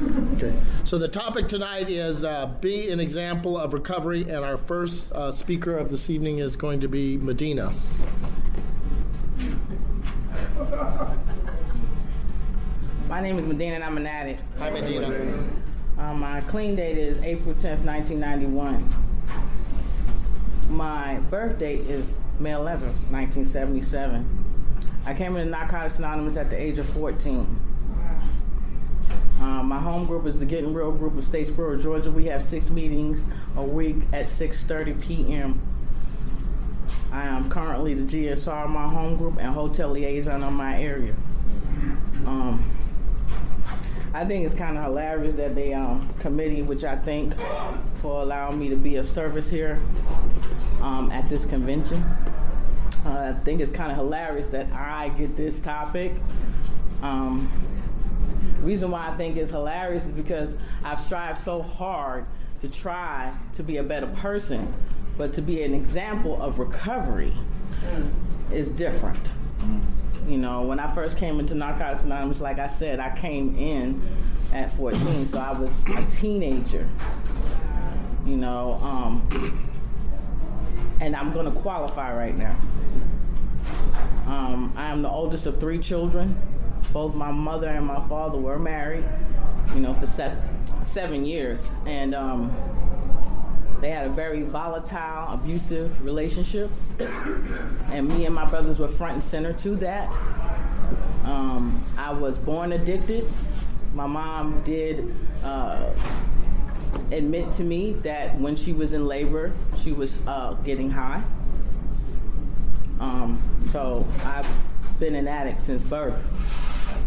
Okay. So the topic tonight is be an example of recovery, and our first speaker of this evening is going to be Medina. My name is Medina and I'm an addict. Hi, Medina. My clean date is April 10th, 1991. My birth date is May 11th, 1977. I came into Narcotics Anonymous at the age of 14. My home group is the Getting Real group of Statesboro, Georgia. We have 6 meetings a week at 6:30 p.m. I am currently the GSR of my home group and hotel liaison of my area. I think it's kind of hilarious that the committee, which I thank for allowing me to be of service here at this convention. I think it's kind of hilarious that I get this topic. Reason why I think it's hilarious is because I've strived so hard to try to be a better person, but to be an example of recovery is different. You know, when I first came into Narcotics Anonymous, like I said, I came in at 14, so I was a teenager. You know, and I'm going to qualify right now. I am the oldest of 3 children. Both my mother and my father were married, you know, for 7 years. And they had a very volatile, abusive relationship. And me and my brothers were front and center to that. I was born addicted. My mom did admit to me that when she was in labor, she was getting high. So I've been an addict since birth,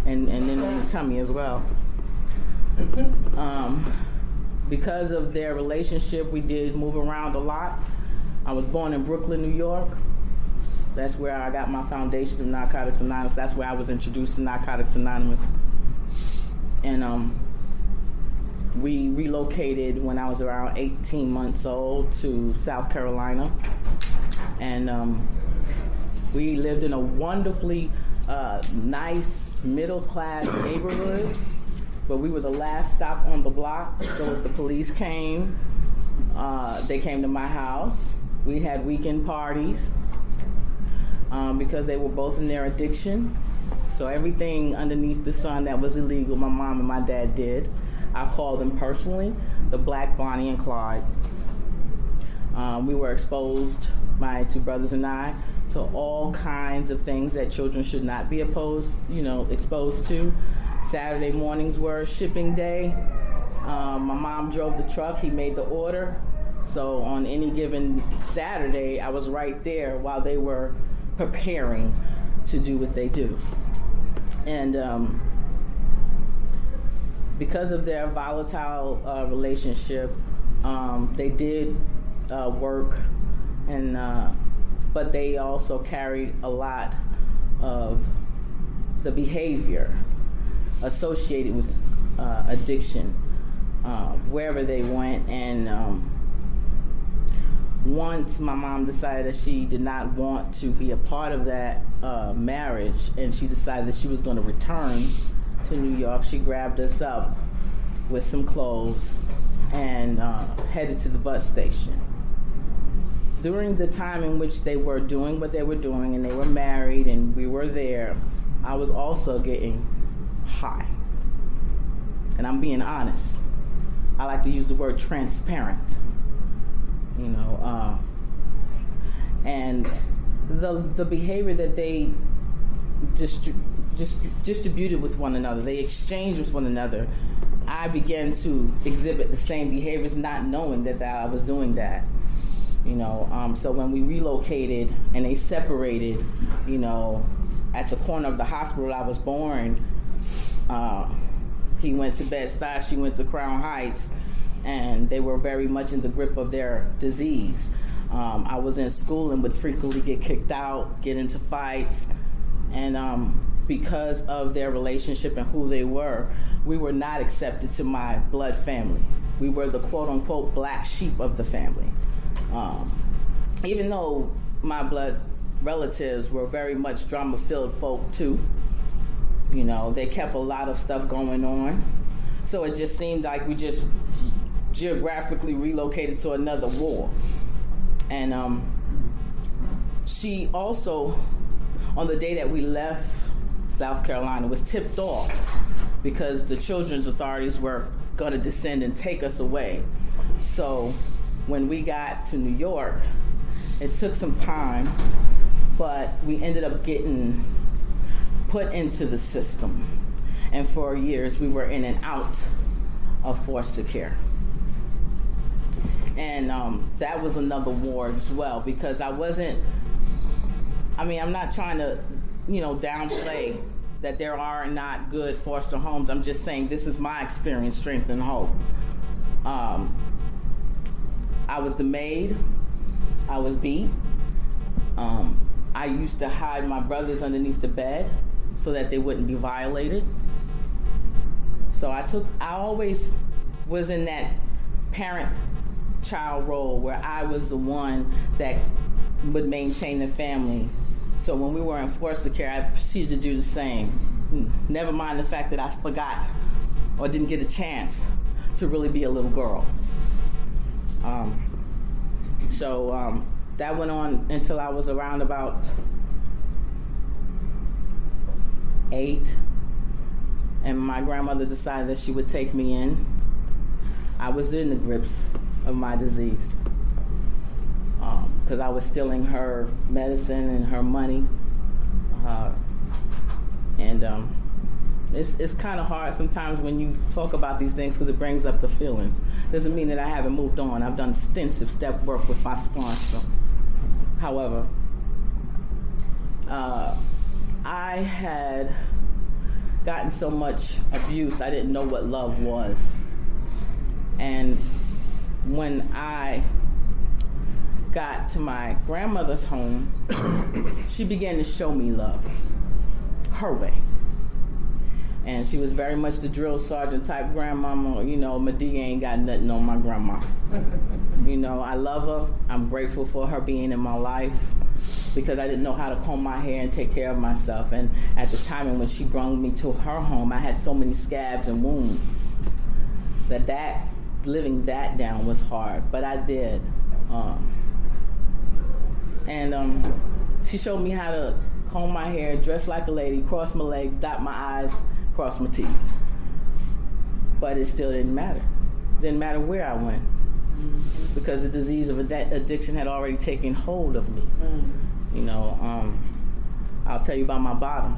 and then in the tummy as well. Because of their relationship, we did move around a lot. I was born in Brooklyn, New York. That's where I got my foundation of Narcotics Anonymous. That's where I was introduced to Narcotics Anonymous. And we relocated when I was around 18 months old to South Carolina. And we lived in a wonderfully nice middle-class neighborhood, but we were the last stop on the block. So if the police came, they came to my house. We had weekend parties because they were both in their addiction. So everything underneath the sun that was illegal, my mom and my dad did. I called them personally the Black Bonnie and Clyde. We were exposed, my 2 brothers and I, to all kinds of things that children should not be exposed to. Saturday mornings were shipping day. My mom drove the truck, he made the order. So on any given Saturday, I was right there while they were preparing to do what they do. And because of their volatile relationship, they did work, and but they also carried a lot of the behavior associated with addiction wherever they went. And once my mom decided that she did not want to be a part of that marriage, and she decided that she was going to return to New York, she grabbed us up with some clothes and headed to the bus station. During the time in which they were doing what they were doing and they were married and we were there, I was also getting high. And I'm being honest. I like to use the word transparent. You know, and the behavior that they distributed with one another, they exchanged with one another, I began to exhibit the same behaviors, not knowing that I was doing that. You know, so when we relocated and they separated, you know, at the corner of the hospital I was born, he went to Bed-Stuy, she went to Crown Heights, and they were very much in the grip of their disease. I was in school and would frequently get kicked out, get into fights, and because of their relationship and who they were, we were not accepted to my blood family. We were the quote-unquote black sheep of the family. Even though my blood relatives were very much drama-filled folk too, you know, they kept a lot of stuff going on. So it just seemed like we just geographically relocated to another ward. And she also, on the day that we left South Carolina, was tipped off because the children's authorities were going to descend and take us away. So when we got to New York, it took some time, but we ended up getting put into the system. And for years, we were in and out of foster care. And that was another ward as well, because I'm not trying to, downplay that there are not good foster homes. I'm just saying this is my experience, strength, and hope. I was the maid. I was beat. I used to hide my brothers underneath the bed so that they wouldn't be violated. So I always was in that parent-child role where I was the one that would maintain the family. So when we were in foster care, I proceeded to do the same. Never mind the fact that I forgot or didn't get a chance to really be a little girl. So that went on until I was around about 8. And my grandmother decided that she would take me in. I was in the grips of my disease because I was stealing her medicine and her money. It's kind of hard sometimes when you talk about these things because it brings up the feelings. Doesn't mean that I haven't moved on. I've done extensive step work with my sponsor. However, I had gotten so much abuse, I didn't know what love was. And when I got to my grandmother's home, she began to show me love, her way. And she was very much the drill sergeant type grandmama. Medea ain't got nothing on my grandma. I love her. I'm grateful for her being in my life because I didn't know how to comb my hair and take care of myself. And at the time when she brought me to her home, I had so many scabs and wounds that living that down was hard, but I did. She showed me how to comb my hair, dress like a lady, cross my legs, dot my I's, cross my T's. But it still didn't matter. Didn't matter where I went because the disease of addiction had already taken hold of me. I'll tell you about my bottom.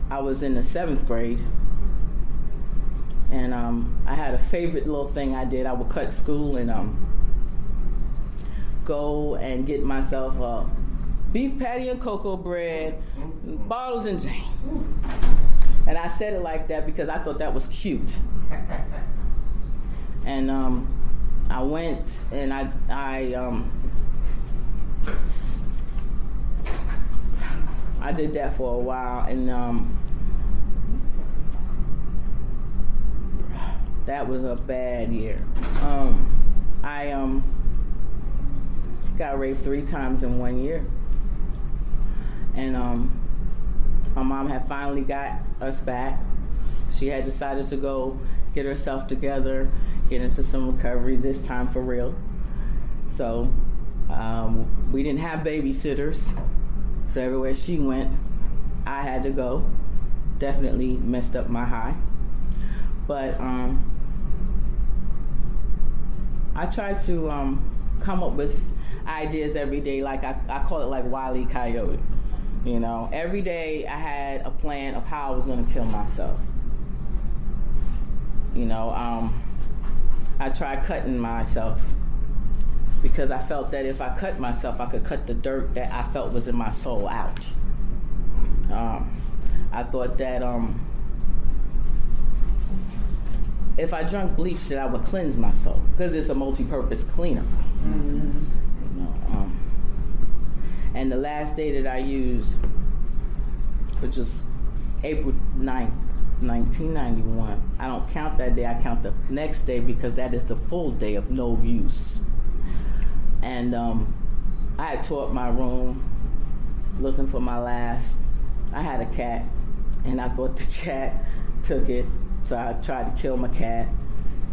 I was in the 7th grade, and I had a favorite little thing I did. I would cut school and go and get myself a beef patty and cocoa bread, bottles and jam. And I said it like that because I thought that was cute. And I went and I did that for a while, and that was a bad year. I got raped 3 times in 1 year. And my mom had finally got us back. She had decided to go get herself together, get into some recovery, this time for real. So we didn't have babysitters. So everywhere she went, I had to go. Definitely messed up my high. But I tried to come up with ideas every day, like I call it like Wile E. Coyote. Every day I had a plan of how I was going to kill myself. I tried cutting myself because I felt that if I cut myself, I could cut the dirt that I felt was in my soul out. I thought that if I drank bleach, that I would cleanse my soul because it's a multi-purpose cleaner. Mm-hmm. And the last day that I used, which was April 9th, 1991, I don't count that day, I count the next day because that is the full day of no use. And I had tore up my room looking for my last. I had a cat, and I thought the cat took it, so I tried to kill my cat.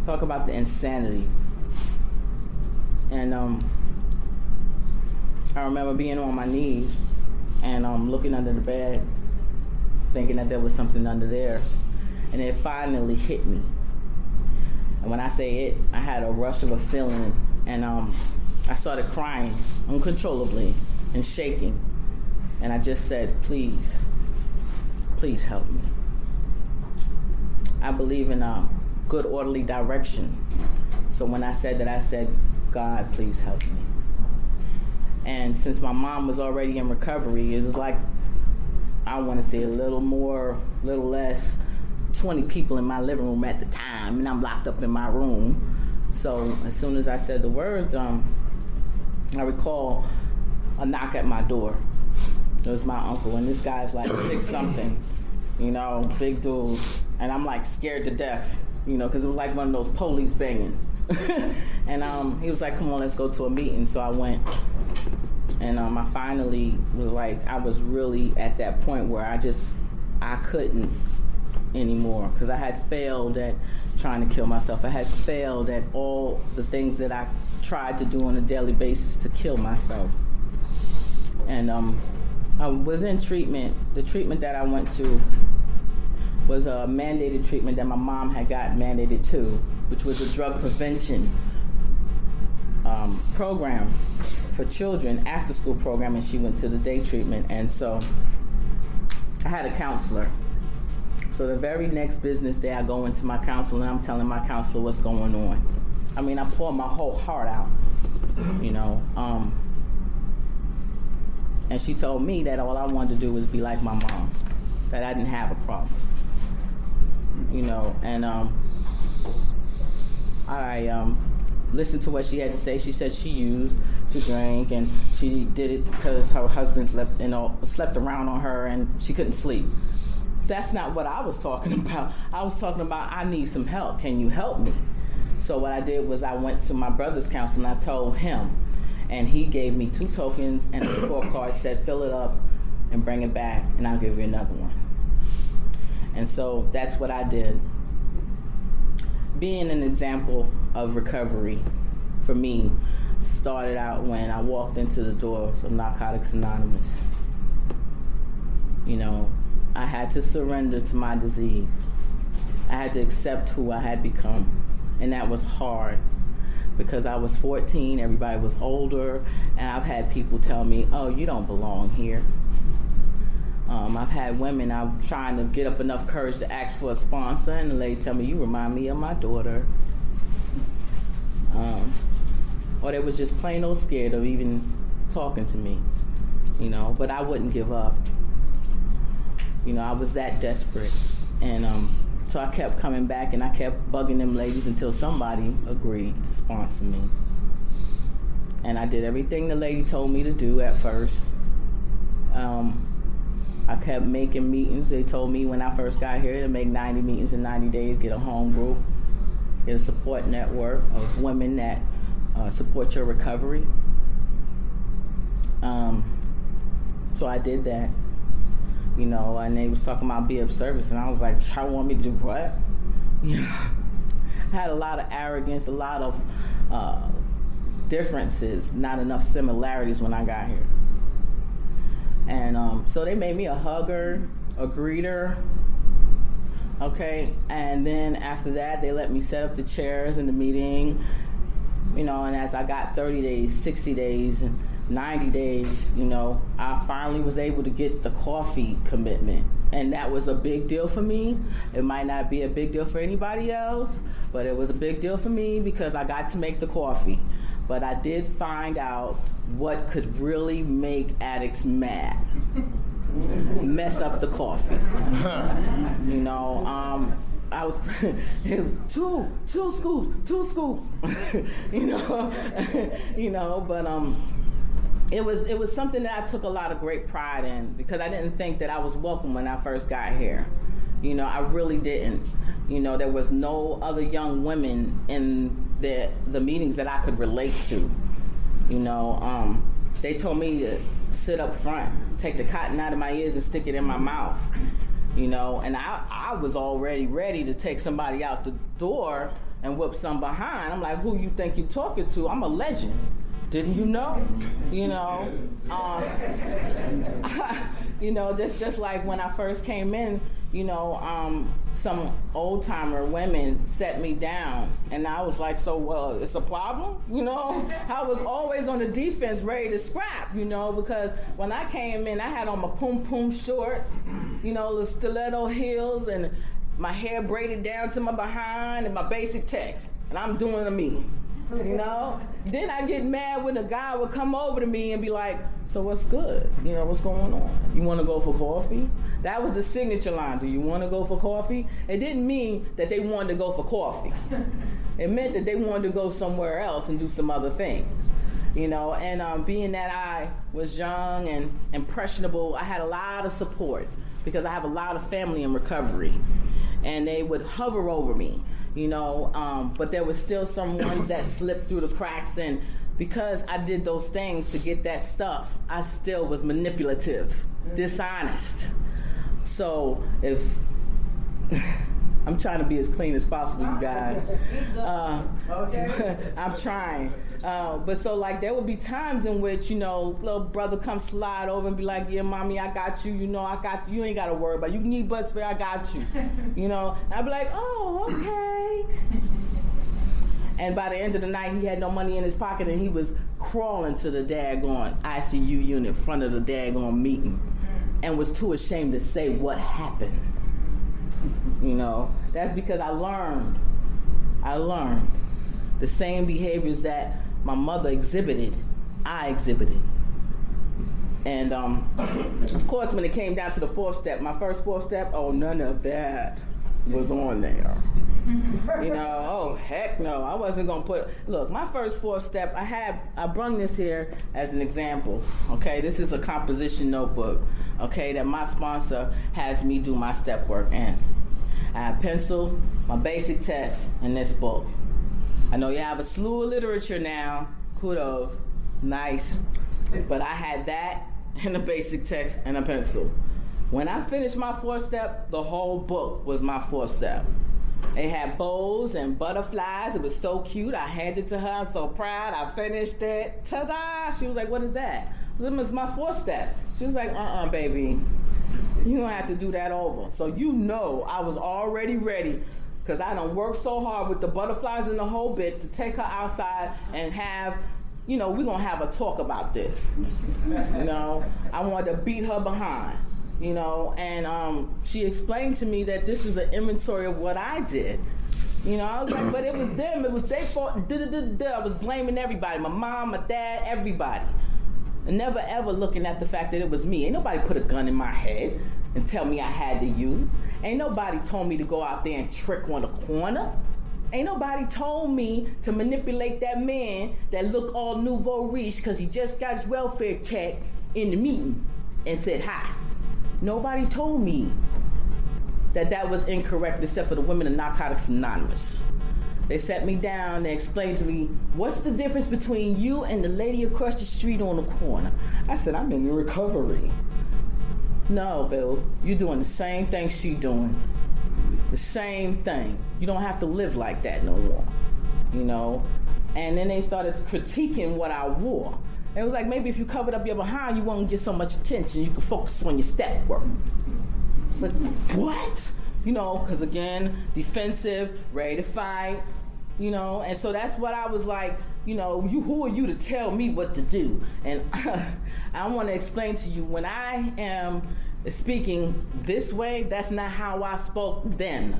Talk about the insanity. And I remember being on my knees and looking under the bed, thinking that there was something under there. And it finally hit me. And when I say it, I had a rush of a feeling, and I started crying uncontrollably and shaking. And I just said, please help me. I believe in good orderly direction. So when I said that, I said, God, please help me. And since my mom was already in recovery, it was like, I want to say a little more, little less, 20 people in my living room at the time, and I'm locked up in my room. So as soon as I said the words, I recall a knock at my door. It was my uncle, and this guy's like 6-something, big dude. And I'm like scared to death, because it was like one of those police bangings. And he was like, come on, let's go to a meeting. So I went, and I finally was like, I was really at that point where I couldn't anymore, because I had failed at trying to kill myself. I had failed at all the things that I tried to do on a daily basis to kill myself. And I was in treatment. The treatment that I went to was a mandated treatment that my mom had got mandated to, which was a drug prevention program for children, after school program, and she went to the day treatment. And so I had a counselor. So the very next business day, I go into my counselor, and I'm telling my counselor what's going on. I mean, I pour my whole heart out, and she told me that all I wanted to do was be like my mom, that I didn't have a problem, and I listened to what she had to say. She said she used to drink, and she did it because her husband slept around on her, and she couldn't sleep. That's not what I was talking about. I was talking about, I need some help. Can you help me? So what I did was I went to my brother's counselor, and I told him, and he gave me 2 tokens and a report card, said fill it up and bring it back, and I'll give you another one. And so that's what I did. Being an example of recovery for me started out when I walked into the doors of Narcotics Anonymous. I had to surrender to my disease. I had to accept who I had become, and that was hard because I was 14, everybody was older, and I've had people tell me, oh, you don't belong here. I've had women, I'm trying to get up enough courage to ask for a sponsor, and the lady tell me, you remind me of my daughter. Or they was just plain old scared of even talking to me, but I wouldn't give up. I was that desperate. And so I kept coming back, and I kept bugging them ladies until somebody agreed to sponsor me. And I did everything the lady told me to do at first. I kept making meetings. They told me when I first got here to make 90 meetings in 90 days, get a home group, get a support network of women that support your recovery. So I did that. And they was talking about be of service, and I was like, y'all want me to do what? I had a lot of arrogance, a lot of differences, not enough similarities when I got here. And so they made me a hugger, a greeter, okay? And then after that, they let me set up the chairs in the meeting, and as I got 30 days, 60 days, and 90 days, I finally was able to get the coffee commitment. And that was a big deal for me. It might not be a big deal for anybody else, but it was a big deal for me because I got to make the coffee. But I did find out what could really make addicts mad. Mess up the coffee. I was two scoops, but it was something that I took a lot of great pride in because I didn't think that I was welcome when I first got here. I really didn't. There was no other young women in the meetings that I could relate to. They told me to sit up front, take the cotton out of my ears and stick it in my mouth. you know, and I was already ready to take somebody out the door and whip some behind. I'm like, who you think you talking to? I'm a legend. Didn't you know? You know, you know, this just like when I first came in, you know, some old timer women set me down, and I was like, so it's a problem, you know? I was always on the defense, ready to scrap, you know, because when I came in, I had on my pum shorts, you know, the stiletto heels, and my hair braided down to my behind, and my basic text, and I'm doing a me. You know, then I get mad when a guy would come over to me and be like, so what's good? You know, what's going on? You want to go for coffee? That was the signature line. Do you want to go for coffee? It didn't mean that they wanted to go for coffee. It meant that they wanted to go somewhere else and do some other things. You know, and being that I was young and impressionable, I had a lot of support because I have a lot of family in recovery, and they would hover over me. You know, but there was still some ones that slipped through the cracks, and because I did those things to get that stuff, I still was manipulative, dishonest. So if I'm trying to be as clean as possible, you guys. I'm trying. But so like there would be times in which, you know, little brother come slide over and be like, yeah, mommy, I got you. You know, I got you. You ain't got to worry about it. You need bus fare, I got you. You know, and I'd be like, oh, okay. And by the end of the night, he had no money in his pocket, and he was crawling to the daggone ICU unit in front of the daggone meeting and was too ashamed to say what happened. You know, that's because I learned the same behaviors that my mother exhibited, I exhibited. And of course, when it came down to the fourth step, my first fourth step, oh, none of that was on there. You know, oh, heck no, I wasn't gonna look, my first fourth step, I brung this here as an example, okay? This is a composition notebook, okay, that my sponsor has me do my step work in. I have pencil, my basic text, and this book. I know you have a slew of literature now, kudos, nice, but I had that and a basic text and a pencil. When I finished my fourth step, the whole book was my fourth step. It had bows and butterflies. It was so cute. I handed it to her. I'm so proud. I finished it. Ta-da! She was like, what is that? I said, it's my fourth step. She was like, baby. You don't have to do that over. So you know I was already ready, because I done worked so hard with the butterflies and the whole bit to take her outside and have, you know, we're going to have a talk about this. You know, I wanted to beat her behind. You know, and she explained to me that this is an inventory of what I did. You know, I was like, but it was them, it was their fault. I was blaming everybody, my mom, my dad, everybody. And never ever looking at the fact that it was me. Ain't nobody put a gun in my head and tell me I had to use. Ain't nobody told me to go out there and trick on the corner. Ain't nobody told me to manipulate that man that looked all nouveau riche because he just got his welfare check in the meeting and said hi. Nobody told me that was incorrect except for the women in Narcotics Anonymous. They sat me down, they explained to me, what's the difference between you and the lady across the street on the corner? I said, I'm in recovery. No, Bill, you're doing the same thing she doing. The same thing. You don't have to live like that no more, you know? And then they started critiquing what I wore. It was like, maybe if you covered up your behind, you won't get so much attention. You can focus on your step work. But what? You know, because again, defensive, ready to fight, you know. And so that's what I was like, you know, who are you to tell me what to do? And I want to explain to you, when I am speaking this way, that's not how I spoke then.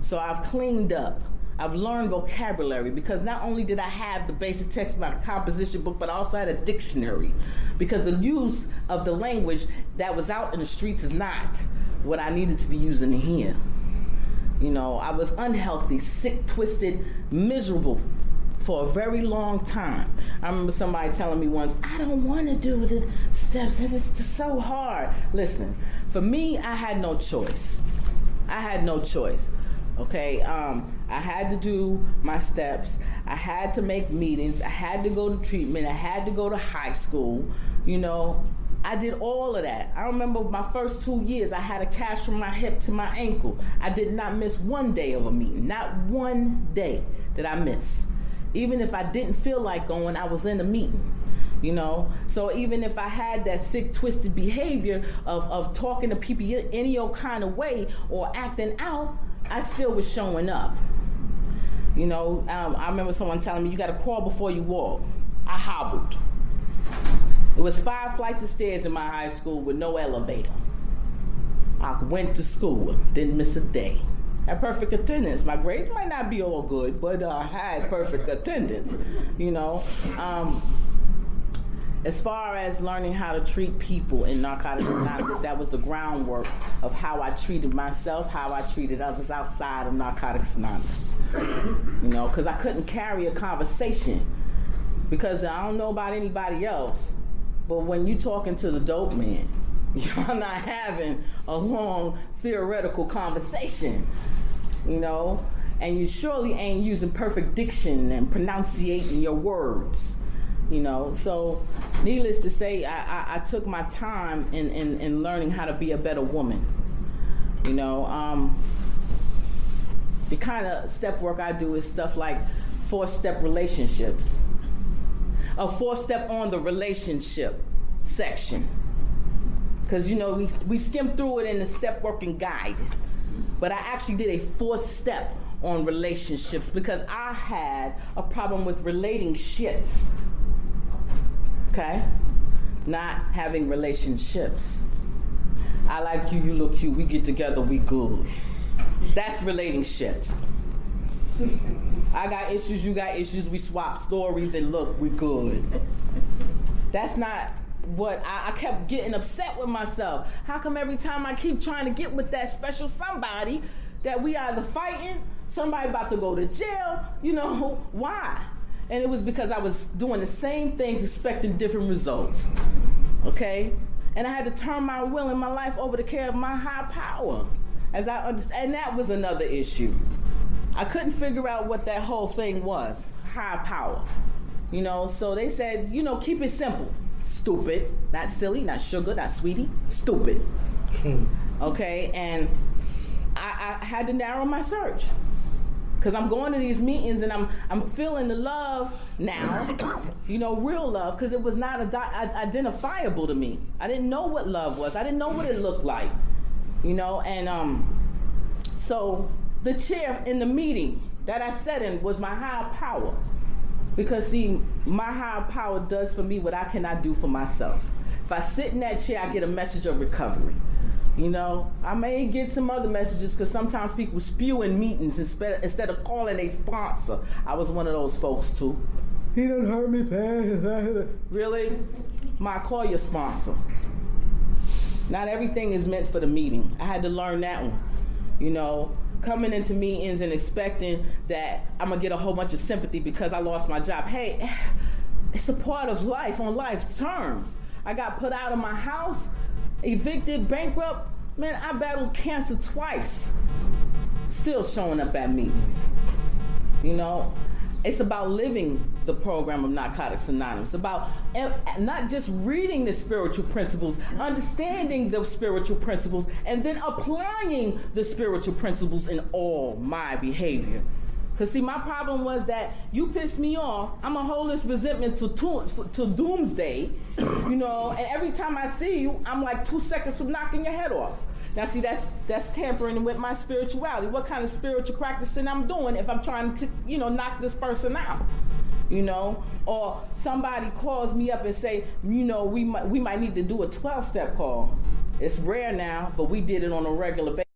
So I've cleaned up. I've learned vocabulary, because not only did I have the basic text of my composition book, but I also had a dictionary, because the use of the language that was out in the streets is not what I needed to be using in here. You know, I was unhealthy, sick, twisted, miserable for a very long time. I remember somebody telling me once, I don't want to do the steps, it's so hard. Listen, for me, I had no choice. Okay, I had to do my steps. I had to make meetings. I had to go to treatment. I had to go to high school. You know, I did all of that. I remember my first 2 years, I had a cast from my hip to my ankle. I did not miss one day of a meeting. Not one day did I miss. Even if I didn't feel like going, I was in a meeting. You know, so even if I had that sick, twisted behavior of talking to people any old kind of way or acting out, I still was showing up. You know, I remember someone telling me, you got to crawl before you walk. I hobbled. It was 5 flights of stairs in my high school with no elevator. I went to school, didn't miss a day. Had perfect attendance. My grades might not be all good, but I had perfect attendance, you know. As far as learning how to treat people in Narcotics Anonymous, that was the groundwork of how I treated myself, how I treated others outside of Narcotics Anonymous. You know, because I couldn't carry a conversation. Because I don't know about anybody else, but when you're talking to the dope man, you're not having a long theoretical conversation, you know? And you surely ain't using perfect diction and pronunciating your words. You know, so needless to say, I took my time in learning how to be a better woman. You know, the kind of step work I do is stuff like 4-step relationships. A 4-step on the relationship section. Because, you know, we skimmed through it in the step working guide. But I actually did a 4th step on relationships because I had a problem with relating shit. Okay? Not having relationships. I like you, you look cute, we get together, we good. That's relating shit. I got issues, you got issues, we swap stories and look, we good. That's not what I kept getting upset with myself. How come every time I keep trying to get with that special somebody that we either fighting, somebody about to go to jail, you know, why? And it was because I was doing the same things, expecting different results. Okay? And I had to turn my will and my life over to care of my high power. As I understand, and that was another issue. I couldn't figure out what that whole thing was. High power. You know, so they said, you know, keep it simple. Stupid. Not silly, not sugar, not sweetie. Stupid. Okay? And I had to narrow my search. Because I'm going to these meetings and I'm feeling the love now, you know, real love, because it was not identifiable to me. I didn't know what love was. I didn't know what it looked like, you know, and so the chair in the meeting that I sat in was my higher power. Because, see, my higher power does for me what I cannot do for myself. If I sit in that chair, I get a message of recovery. You know, I may get some other messages because sometimes people spew in meetings instead of calling a sponsor. I was one of those folks too. He done hurt me, Pat. Really? Call your sponsor. Not everything is meant for the meeting. I had to learn that one. You know, coming into meetings and expecting that I'm going to get a whole bunch of sympathy because I lost my job. Hey, it's a part of life on life's terms. I got put out of my house. Evicted, bankrupt, man, I battled cancer twice. Still showing up at meetings. You know, it's about living the program of Narcotics Anonymous. About not just reading the spiritual principles, understanding the spiritual principles, and then applying the spiritual principles in all my behavior. Because, see, my problem was that you pissed me off, I'm going to hold this resentment till doomsday, you know, and every time I see you, I'm like 2 seconds from knocking your head off. Now, see, that's tampering with my spirituality. What kind of spiritual practicing I'm doing if I'm trying to, you know, knock this person out, you know? Or somebody calls me up and say, you know, we might need to do a 12-step call. It's rare now, but we did it on a regular basis.